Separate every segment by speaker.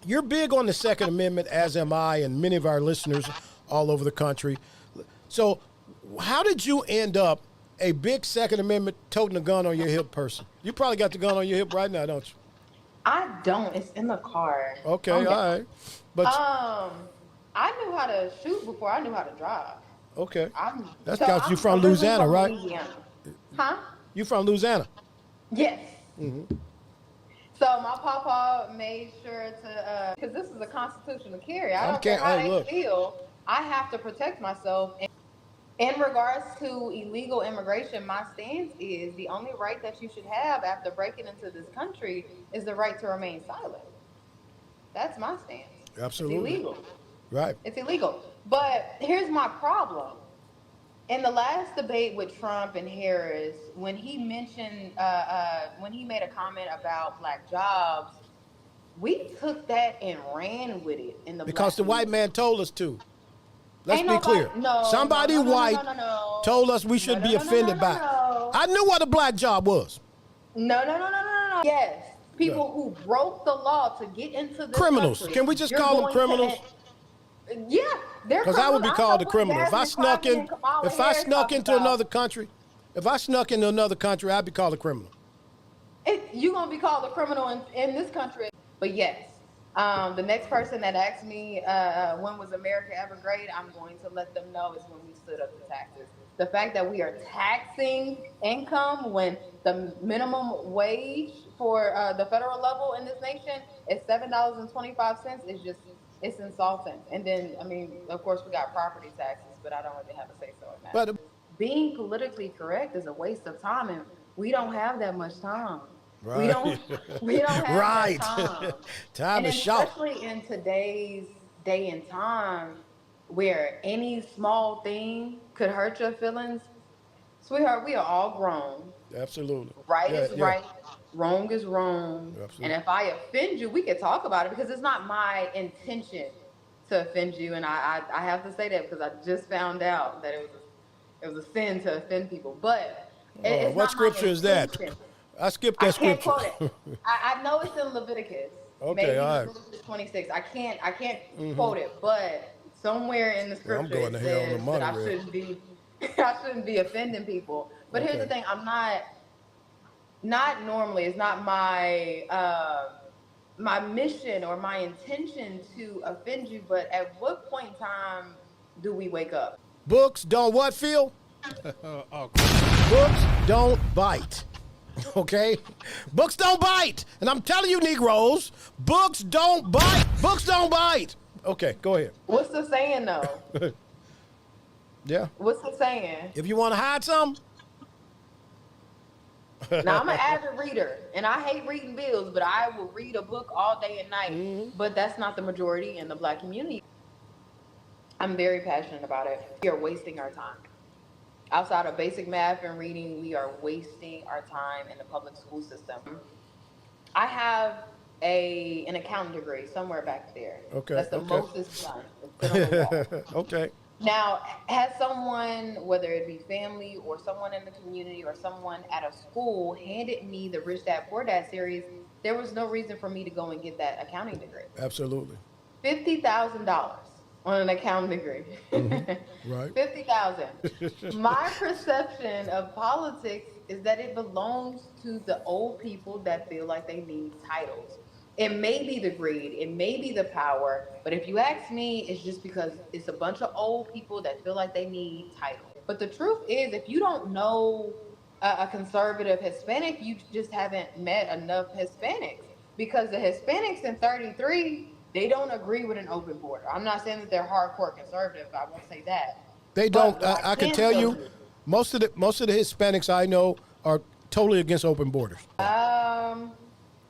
Speaker 1: you're big on the Second Amendment, as am I, and many of our listeners all over the country. So, how did you end up a big Second Amendment toting a gun on your hip person? You probably got the gun on your hip right now, don't you?
Speaker 2: I don't. It's in the car.
Speaker 1: Okay,
Speaker 2: Calm down.
Speaker 1: all right. But
Speaker 2: I knew how to shoot before I knew how to drive.
Speaker 1: okay,
Speaker 2: I'm
Speaker 1: that's
Speaker 2: so
Speaker 1: because you
Speaker 2: I'm
Speaker 1: from
Speaker 2: originally
Speaker 1: Louisiana,
Speaker 2: from
Speaker 1: right?
Speaker 2: Louisiana. Huh?
Speaker 1: You from Louisiana?
Speaker 2: Yes. So my papa made sure to, because this is a constitutional carry. I
Speaker 1: I'm
Speaker 2: don't care
Speaker 1: can't.
Speaker 2: how
Speaker 1: Hey,
Speaker 2: they
Speaker 1: look.
Speaker 2: feel. I have to protect myself. And in regards to illegal immigration, my stance is the only right that you should have after breaking into this country is the right to remain silent. That's my stance. It's
Speaker 1: Absolutely.
Speaker 2: illegal.
Speaker 1: Right.
Speaker 2: It's illegal. But here's my problem. In the last debate with Trump and Harris, when he mentioned, when he made a comment about black jobs, we took that and ran with it in the
Speaker 1: Because
Speaker 2: black
Speaker 1: the white
Speaker 2: community.
Speaker 1: man told us to. Let's
Speaker 2: Ain't
Speaker 1: be
Speaker 2: nobody,
Speaker 1: clear.
Speaker 2: no, no,
Speaker 1: Somebody
Speaker 2: no, no, no,
Speaker 1: white
Speaker 2: no, no, no,
Speaker 1: told us we
Speaker 2: no,
Speaker 1: should
Speaker 2: no,
Speaker 1: be
Speaker 2: no, no, no,
Speaker 1: offended
Speaker 2: no,
Speaker 1: by it.
Speaker 2: no,
Speaker 1: I knew what a black job was.
Speaker 2: no, no, no, no, no, no, no. Yes,
Speaker 1: Yeah.
Speaker 2: people who broke the law to get into this
Speaker 1: Criminals.
Speaker 2: country,
Speaker 1: Can we just
Speaker 2: you're
Speaker 1: call them
Speaker 2: going
Speaker 1: criminals?
Speaker 2: to, yeah, they're
Speaker 1: Because I would
Speaker 2: criminals.
Speaker 1: be
Speaker 2: I don't
Speaker 1: called
Speaker 2: know
Speaker 1: a
Speaker 2: what
Speaker 1: criminal.
Speaker 2: Jasmine Crockett and Kamala
Speaker 1: If I
Speaker 2: Harris
Speaker 1: snuck
Speaker 2: talking
Speaker 1: into
Speaker 2: about.
Speaker 1: another country, if I snuck into another country, I'd be called a criminal.
Speaker 2: You're gonna be called a criminal in this country. But yes, the next person that asks me when was America ever great, I'm going to let them know is when we stood up to taxes. The fact that we are taxing income when the minimum wage for the federal level in this nation is $7.25 is just it's insulting. And then I mean, of course, we got property taxes, but I don't really have a say so in that.
Speaker 1: But
Speaker 2: Being politically correct is a waste of time, and we don't have that much time. We
Speaker 1: right,
Speaker 2: don't we don't have that
Speaker 1: right.
Speaker 2: time.
Speaker 1: Time
Speaker 2: And
Speaker 1: is short.
Speaker 2: especially in today's day and time where any small thing could hurt your feelings, sweetheart, we are all grown.
Speaker 1: Absolutely.
Speaker 2: Right
Speaker 1: Yeah,
Speaker 2: is
Speaker 1: yeah.
Speaker 2: right, wrong is wrong. And
Speaker 1: Absolutely.
Speaker 2: if I offend you, we can talk about it because it's not my intention to offend you. And I have to say that because I just found out that it was a sin to offend people. But
Speaker 1: Oh,
Speaker 2: it's
Speaker 1: what
Speaker 2: not my
Speaker 1: scripture is that?
Speaker 2: intention.
Speaker 1: I skipped
Speaker 2: I
Speaker 1: that
Speaker 2: can't
Speaker 1: scripture.
Speaker 2: quote it. I know it's in Leviticus,
Speaker 1: Okay,
Speaker 2: maybe
Speaker 1: all right.
Speaker 2: Leviticus 26. I can't quote it, but somewhere in the
Speaker 1: Well, I'm
Speaker 2: scripture
Speaker 1: going
Speaker 2: it
Speaker 1: to hell on the
Speaker 2: says that
Speaker 1: money
Speaker 2: I
Speaker 1: there.
Speaker 2: shouldn't be I shouldn't be offending people. But here's the
Speaker 1: Okay.
Speaker 2: thing: I'm not normally. It's not my my mission or my intention to offend you. But at what point in time do we wake up?
Speaker 1: Books don't what, Phil? Books don't bite. Okay? Books don't bite. And I'm telling you, Negroes, books don't bite. Books don't bite. Okay, go ahead.
Speaker 2: What's the saying though?
Speaker 1: Yeah.
Speaker 2: What's the saying?
Speaker 1: If you want to hide something,
Speaker 2: Now I'm an avid reader, and I hate reading bills, but I will read a book all day and night. But that's not the majority in the black community. I'm very passionate about it. We are wasting our time. Outside of basic math and reading, we are wasting our time in the public school system. I have an accounting degree somewhere back there.
Speaker 1: Okay,
Speaker 2: That's the
Speaker 1: okay.
Speaker 2: most it's done. It's been on the wall.
Speaker 1: okay.
Speaker 2: Now, has someone, whether it be family or someone in the community or someone at a school, handed me the Rich Dad Poor Dad series, there was no reason for me to go and get that accounting degree.
Speaker 1: Absolutely.
Speaker 2: $50,000 on an accounting degree.
Speaker 1: Right.
Speaker 2: 50,000. My perception of politics is that it belongs to the old people that feel like they need titles. It may be the greed, it may be the power, but if you ask me, it's just because it's a bunch of old people that feel like they need titles. But the truth is, if you don't know a conservative Hispanic, you just haven't met enough Hispanics. Because the Hispanics in 33, they don't agree with an open border. I'm not saying that they're hardcore conservative, I won't say that.
Speaker 1: They
Speaker 2: But
Speaker 1: don't.
Speaker 2: what
Speaker 1: I can
Speaker 2: can
Speaker 1: tell you, most of the Hispanics I know are totally against open borders.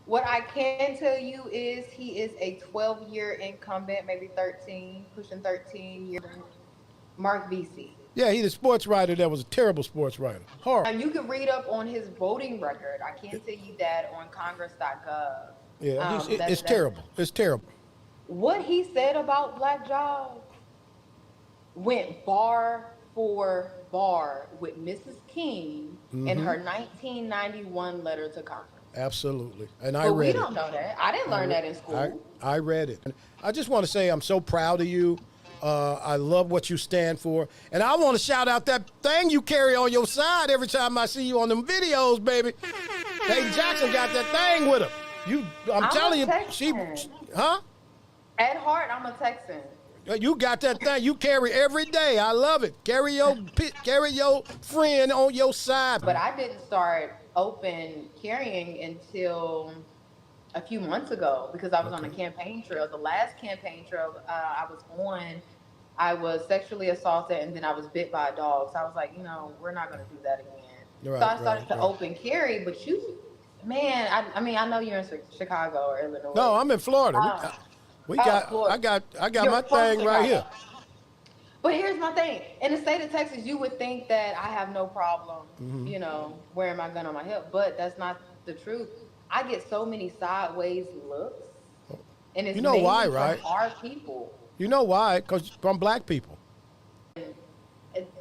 Speaker 2: What I can tell you is he is a 12-year incumbent, maybe 13, pushing 13 years. Mark Vesey.
Speaker 1: Yeah, he's a sports writer that was a terrible sports writer.
Speaker 2: Now
Speaker 1: Horrible.
Speaker 2: you can read up on his voting record. I can't tell you that on Congress.gov.
Speaker 1: Yeah, it's
Speaker 2: That's
Speaker 1: terrible. It's terrible.
Speaker 2: what he said about black jobs went bar for bar with Mrs. King in her 1991 letter to Congress.
Speaker 1: Absolutely. And I
Speaker 2: But
Speaker 1: read
Speaker 2: we
Speaker 1: it.
Speaker 2: don't know that. I didn't learn that in school.
Speaker 1: I read it. I just want to say I'm so proud of you. I love what you stand for. And I want to shout out that thing you carry on your side every time I see you on them videos, baby. Dave Jackson got that thing with him. I'm telling you, huh?
Speaker 2: At heart, I'm a Texan.
Speaker 1: You got that thing you carry every day. I love it. Carry your friend on your side.
Speaker 2: But I didn't start open carrying until a few months ago because I was on a campaign trail. The last campaign trail I was on, I was sexually assaulted and then I was bit by a dog. So I was like, we're not going to do that again.
Speaker 1: Right,
Speaker 2: so I started to open carry. But I know you're in Chicago or Illinois.
Speaker 1: No, I'm in Florida.
Speaker 2: Florida.
Speaker 1: I got my thing right here.
Speaker 2: But here's my thing. In the state of Texas, you would think that I have no problem, wearing my gun on my hip, but that's not the truth. I get so many sideways looks, and it's mainly
Speaker 1: why,
Speaker 2: from
Speaker 1: right?
Speaker 2: our people.
Speaker 1: You know why? Because from black people.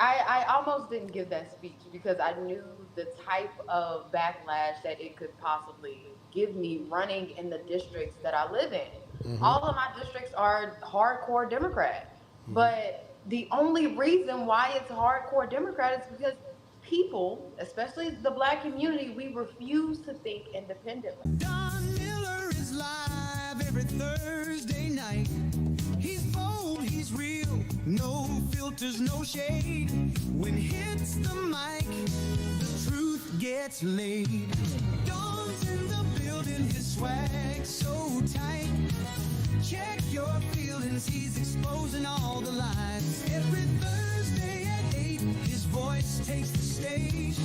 Speaker 2: I almost didn't give that speech because I knew the type of backlash that it could possibly give me running in the districts that I live in. All of my districts are hardcore Democrat. But the only reason why it's hardcore Democrat is because people, especially the black community, we refuse to think independently.
Speaker 3: Don Miller is live every Thursday night. He's bold, he's real, no filters, no shade. When hits the mic, the truth gets laid. Don's in the building, his swag so tight. Check your feelings, he's exposing all the lies. Every Thursday at 8, his voice takes the stage.